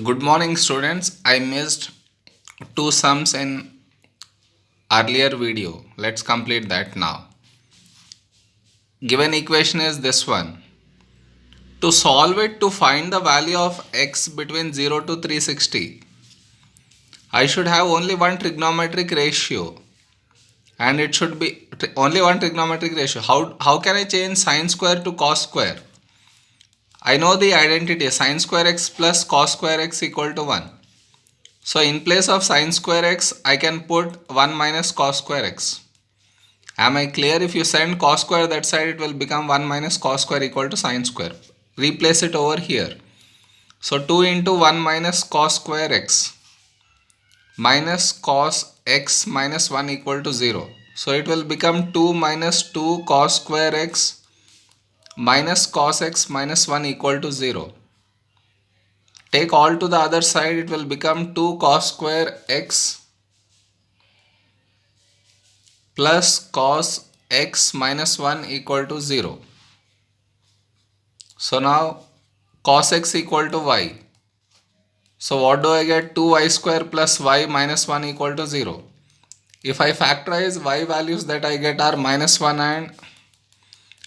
Good morning, students. I missed two sums in earlier video. Let's complete that now. Given equation is this one. To solve it, to find the value of x between 0 to 360, I should have only one trigonometric ratio, and it should be only one trigonometric ratio. How can I change sine square to cos square? I know the identity sine square x plus cos square x equal to 1. So in place of sine square x, I can put 1 minus cos square x. Am I clear? If you send cos square that side, it will become 1 minus cos square equal to sine square. Replace it over here. So 2 into 1 minus cos square x minus cos x minus 1 equal to 0. So it will become 2 minus 2 cos square x minus cos x minus 1 equal to 0. Take all to the other side, it will become 2 cos square x plus cos x minus 1 equal to 0. So now cos x equal to y. So what do I get? 2y square plus y minus 1 equal to 0. If I factorize, y values that I get are minus 1 and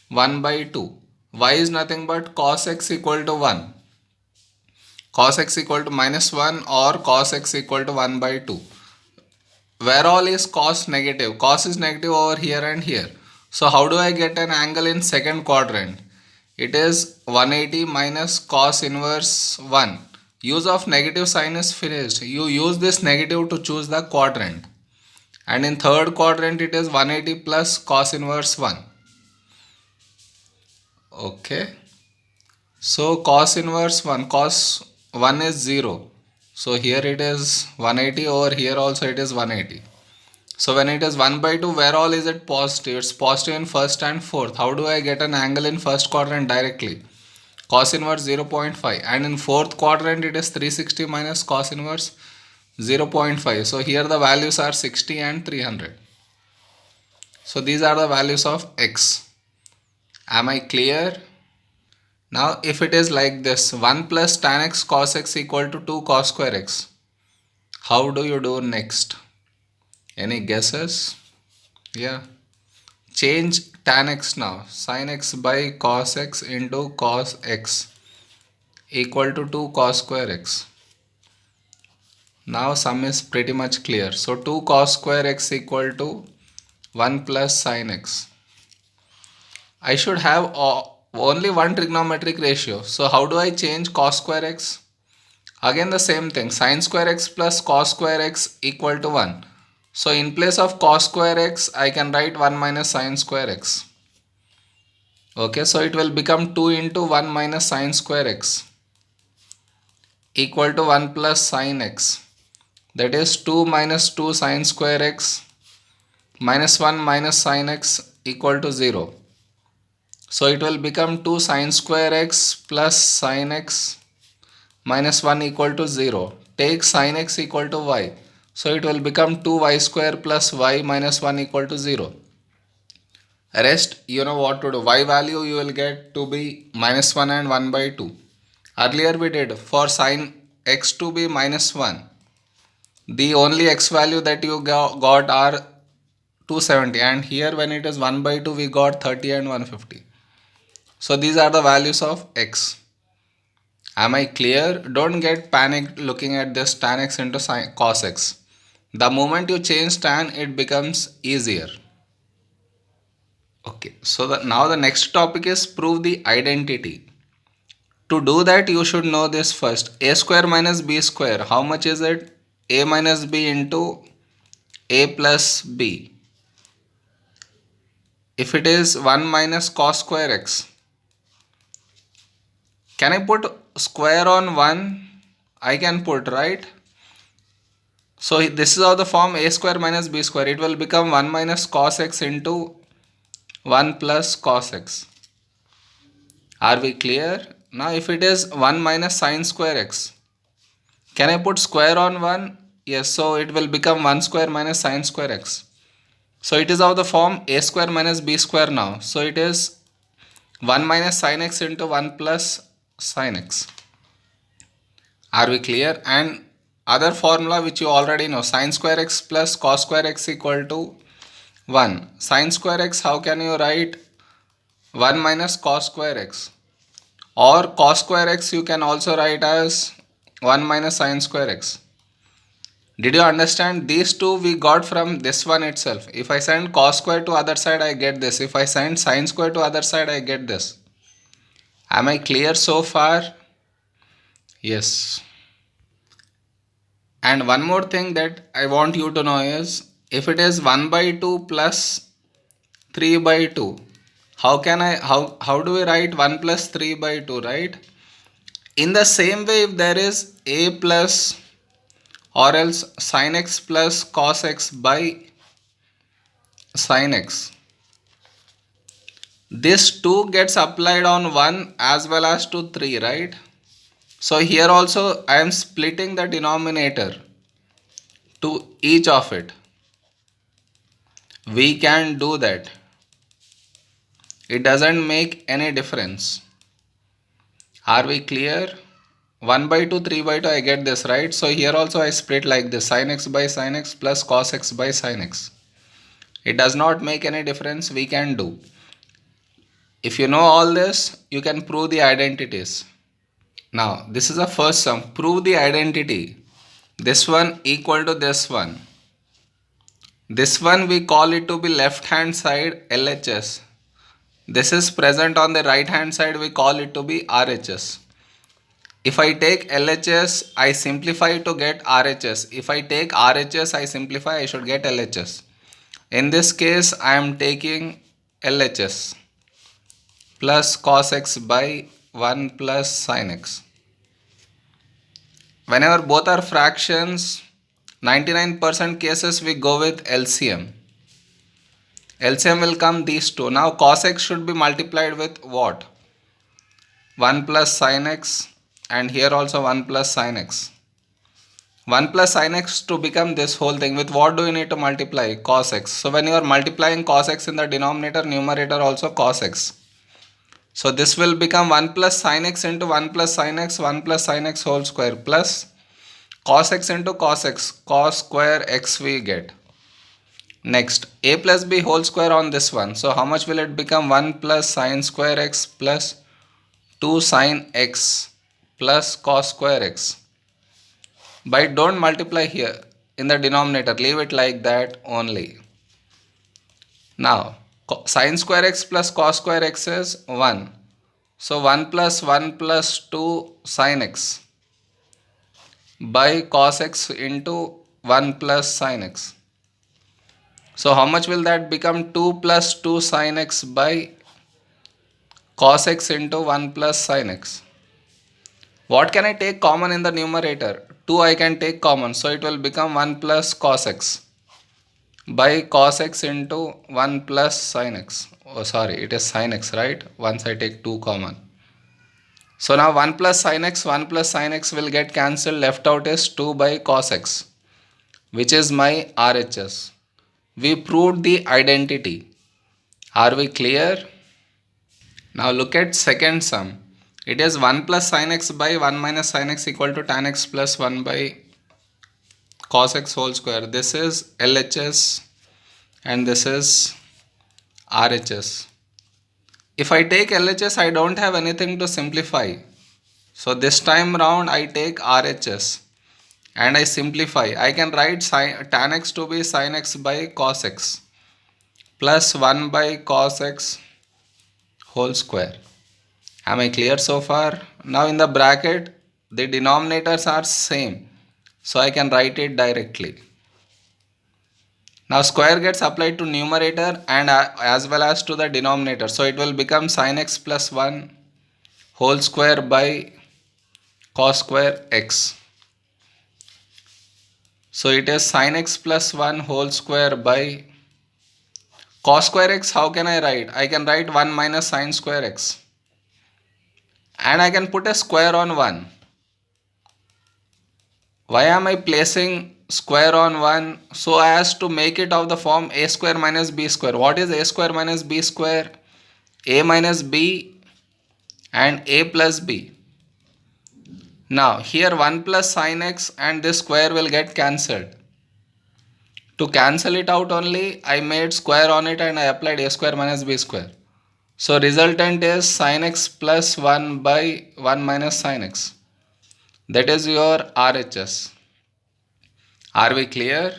1 by 2. Y is nothing but cos x equal to 1. Cos x equal to minus 1 or cos x equal to 1 by 2. Where all is cos negative? Cos is negative over here and here. So how do I get an angle in second quadrant? It is 180 minus cos inverse 1. Use of negative sign is finished. You use this negative to choose the quadrant. And in third quadrant it is 180 plus cos inverse 1. Okay. So cos inverse 1, cos 1 is 0. So here it is 180, over here also it is 180. So when it is 1 by 2, where all is it positive? It's positive in first and fourth. How do I get an angle in first quadrant directly? Cos inverse 0.5, and in fourth quadrant it is 360 minus cos inverse 0.5. So here the values are 60 and 300. So these are the values of x. Am I clear? Now if it is like this, 1 plus tan x cos x equal to 2 cos square x, how do you do next? Any guesses? Yeah. Change tan x now. Sin x by cos x into cos x equal to 2 cos square x. Now sum is pretty much clear. So 2 cos square x equal to 1 plus sin x. I should have only one trigonometric ratio. So how do I change cos square x? Again the same thing. Sin square x plus cos square x equal to 1. So in place of cos square x, I can write 1 minus sin square x. Okay, so it will become 2 into 1 minus sin square x equal to 1 plus sin x. That is 2 minus 2 sin square x minus 1 minus sin x equal to 0. So it will become 2 sin square x plus sin x minus 1 equal to 0. Take sin x equal to y. So it will become 2y square plus y minus 1 equal to 0. Rest, you know what to do. Y value you will get to be minus 1 and 1 by 2. Earlier we did for sin x to be minus 1. The only x value that you got are 270, and here when it is 1 by 2 we got 30 and 150. So these are the values of x. Am I clear? Don't get panicked looking at this tan x into sin, cos x. The moment you change tan, it becomes easier. Okay, so now the next topic is prove the identity. To do that, you should know this first. A square minus b square, how much is it? A minus b into a plus b. If it is 1 minus cos square x, can I put square on 1? I can put, right? So this is how the form a square minus b square. It will become 1 minus cos x into 1 plus cos x. Are we clear? Now if it is 1 minus sin square x, can I put square on 1? Yes, so it will become 1 square minus sin square x. So it is of the form a square minus b square now. So it is 1 minus sin x into 1 plus sin x. Are we clear? And other formula which you already know, sin square x plus cos square x equal to 1. Sin square x, how can you write 1 minus cos square x? Or cos square x you can also write as 1 minus sin square x. Did you understand? These two we got from this one itself. If I send cos square to other side, I get this. If I send sin square to other side, I get this. Am I clear so far? Yes. And one more thing that I want you to know is, if it is 1 by 2 plus 3 by 2, how do we write 1 plus 3 by 2, right? In the same way, if there is a plus or else sin x plus cos x by sin x, this 2 gets applied on 1 as well as to 3, right? So here also I am splitting the denominator to each of it. We can do that. It doesn't make any difference. Are we clear? 1 by 2, 3 by 2, I get this, right? So here also I split like this, sin x by sin x plus cos x by sin x. It does not make any difference, we can do. If you know all this, you can prove the identities. Now, this is the first sum. Prove the identity. This one equal to this one. This one we call it to be left hand side LHS. This is present on the right hand side, we call it to be RHS. If I take LHS, I simplify to get RHS. If I take RHS, I simplify, I should get LHS. In this case, I am taking LHS plus cos x by 1 plus sin x. Whenever both are fractions, 99% cases we go with LCM. LCM will come these two. Now cos x should be multiplied with what? 1 plus sin x, and here also 1 plus sin x. 1 plus sin x to become this whole thing. With what do you need to multiply? Cos x. So when you are multiplying cos x in the denominator, numerator also cos x. So this will become 1 plus sin x into 1 plus sin x, 1 plus sin x whole square plus cos x into cos x, cos square x we get. Next, a plus b whole square on this one. So how much will it become? 1 plus sin square x plus 2 sin x plus cos square x. But don't multiply here in the denominator. Leave it like that only. Now, sin square x plus cos square x is 1. So 1 plus 1 plus 2 sin x by cos x into 1 plus sin x. So how much will that become? 2 plus 2 sin x by cos x into 1 plus sin x. What can I take common in the numerator? 2 I can take common. So it will become 1 plus cos x by cos x into 1 plus sin x. Oh sorry, it is sin x, right? Once I take 2 common. So now 1 plus sin x, 1 plus sin x will get cancelled. Left out is 2 by cos x, which is my RHS. We proved the identity. Are we clear? Now look at second sum. It is 1 plus sin x by 1 minus sin x equal to tan x plus 1 by cos x whole square. This is LHS and this is RHS. If I take LHS, I don't have anything to simplify. So this time round I take RHS and I simplify. I can write tan x to be sin x by cos x plus 1 by cos x whole square. Am I clear so far? Now in the bracket, the denominators are same. So I can write it directly. Now square gets applied to numerator and as well as to the denominator. So it will become sin x plus 1 whole square by cos square x. So it is sin x plus 1 whole square by cos square x. How can I write? I can write 1 minus sin square x. And I can put a square on 1. Why am I placing square on 1? So as to make it of the form a square minus b square. What is a square minus b square? A minus b and a plus b. Now here 1 plus sin x and this square will get cancelled. To cancel it out only, I made square on it and I applied a square minus b square. So resultant is sin x plus 1 by 1 minus sin x. That is your RHS. Are we clear?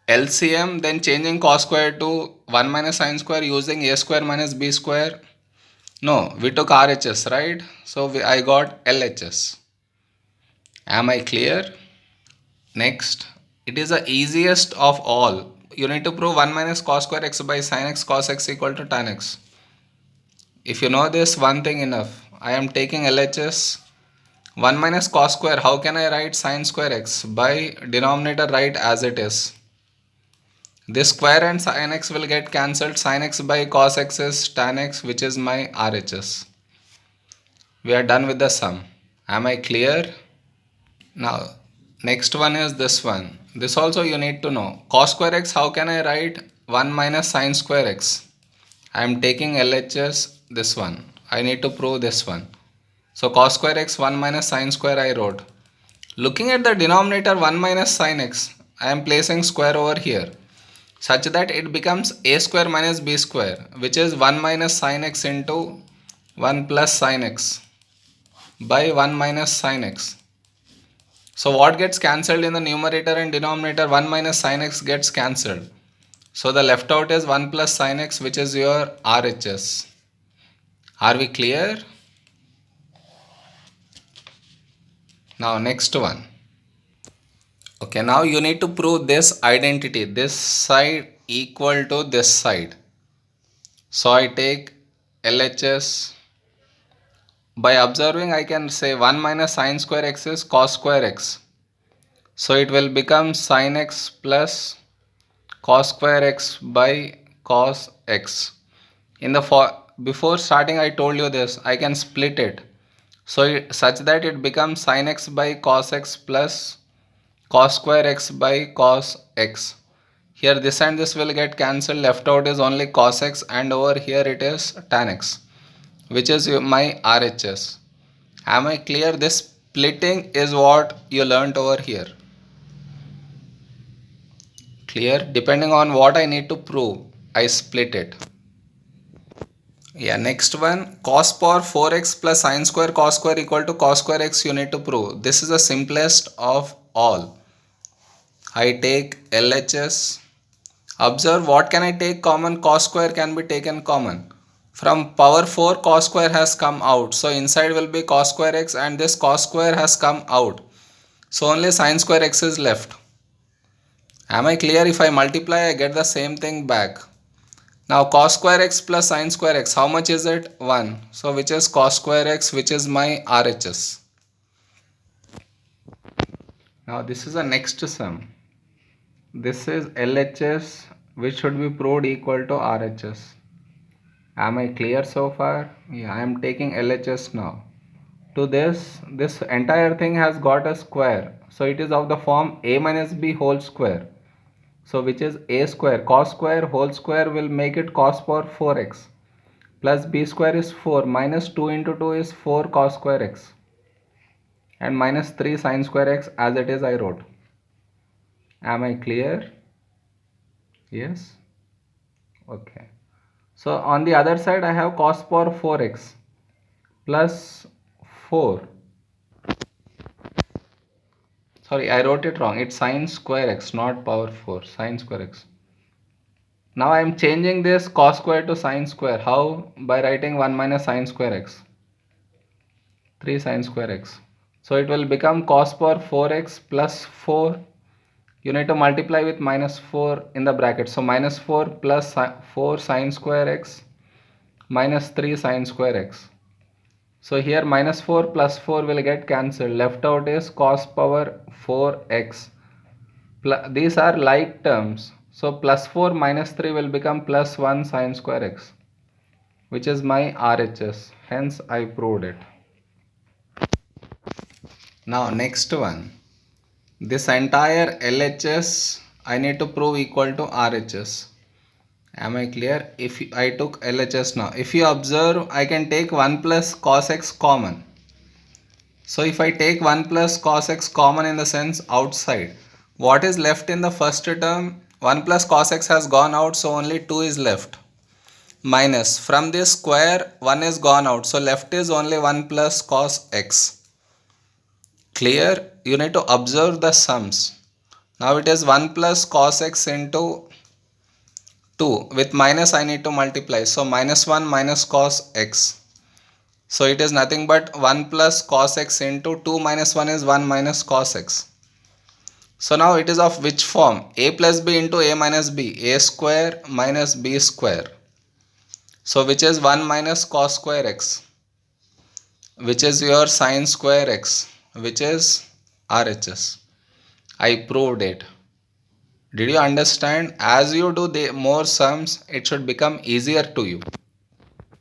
LCM, then changing cos square to 1 minus sin square using a square minus b square. No, we took RHS, right? So I got LHS. Am I clear? Next, it is the easiest of all. You need to prove 1 minus cos square x by sin x cos x equal to tan x. If you know this, one thing enough. I am taking LHS. 1 minus cos square, how can I write sin square x? By denominator write as it is. This square and sin x will get cancelled. Sin x by cos x is tan x, which is my RHS. We are done with the sum. Am I clear? Now, next one is this one. This also you need to know. Cos square x, how can I write 1 minus sin square x? I am taking LHS this one. I need to prove this one. So cos square x 1 minus sin square I wrote. Looking at the denominator 1 minus sin x, I am placing square over here such that it becomes a square minus b square, which is 1 minus sin x into 1 plus sin x by 1 minus sin x. So what gets cancelled in the numerator and denominator? 1 minus sin x gets cancelled. So the left out is 1 plus sin x, which is your RHS. Are we clear? Now next one. Okay, now you need to prove this identity. This side equal to this side. So I take LHS. By observing, I can say 1 minus sin square x is cos square x. So it will become sin x plus cos square x by cos x. Before starting I told you this, I can split it. So such that it becomes sin x by cos x plus cos square x by cos x. Here this and this will get cancelled. Left out is only cos x and over here it is tan x, which is my RHS. Am I clear? This splitting is what you learnt over here. Clear? Depending on what I need to prove, I split it. Yeah, next one, cos power 4x plus sin square cos square equal to cos square x you need to prove. This is the simplest of all. I take LHS. Observe, what can I take common? Cos square can be taken common. From power 4 cos square has come out. So inside will be cos square x and this cos square has come out. So only sin square x is left. Am I clear? If I multiply, I get the same thing back. Now cos square x plus sin square x, how much is it? 1. So which is cos square x, which is my RHS. Now this is the next sum. This is LHS, which should be proved equal to RHS. Am I clear so far? Yeah, I am taking LHS now. To this entire thing has got a square. So it is of the form a minus b whole square. So which is a square, cos square whole square will make it cos power 4x plus b square is 4 minus 2 into 2 is 4 cos square x and minus 3 sin square x as it is I wrote. Am I clear? Yes? Okay. So on the other side I have cos power 4x plus 4. Sorry, I wrote it wrong. It's sin square x, not power 4. Sin square x. Now I am changing this cos square to sin square. How? By writing 1 minus sin square x. 3 sin square x. So it will become cos power 4x plus 4. You need to multiply with minus 4 in the bracket. So minus 4 plus 4 sin square x minus 3 sin square x. So here minus 4 plus 4 will get cancelled. Left out is cos power 4x. These are like terms. So plus 4 minus 3 will become plus 1 sin square x, which is my RHS. Hence I proved it. Now next one. This entire LHS I need to prove equal to RHS. Am I clear? If I took LHS now, if you observe, I can take 1 plus cos x common. So if I take 1 plus cos x common in the sense outside, what is left in the first term? 1 plus cos x has gone out, so only 2 is left. Minus, from this square 1 is gone out, so left is only 1 plus cos x. Clear? You need to observe the sums. Now it is 1 plus cos x into 2. With minus I need to multiply. So minus 1 minus cos x. So it is nothing but 1 plus cos x into 2 minus 1 is 1 minus cos x. So now it is of which form? A plus b into a minus b. A square minus b square. So which is 1 minus cos square x. Which is your sin square x. Which is RHS. I proved it. Did you understand? As you do the more sums, it should become easier to you.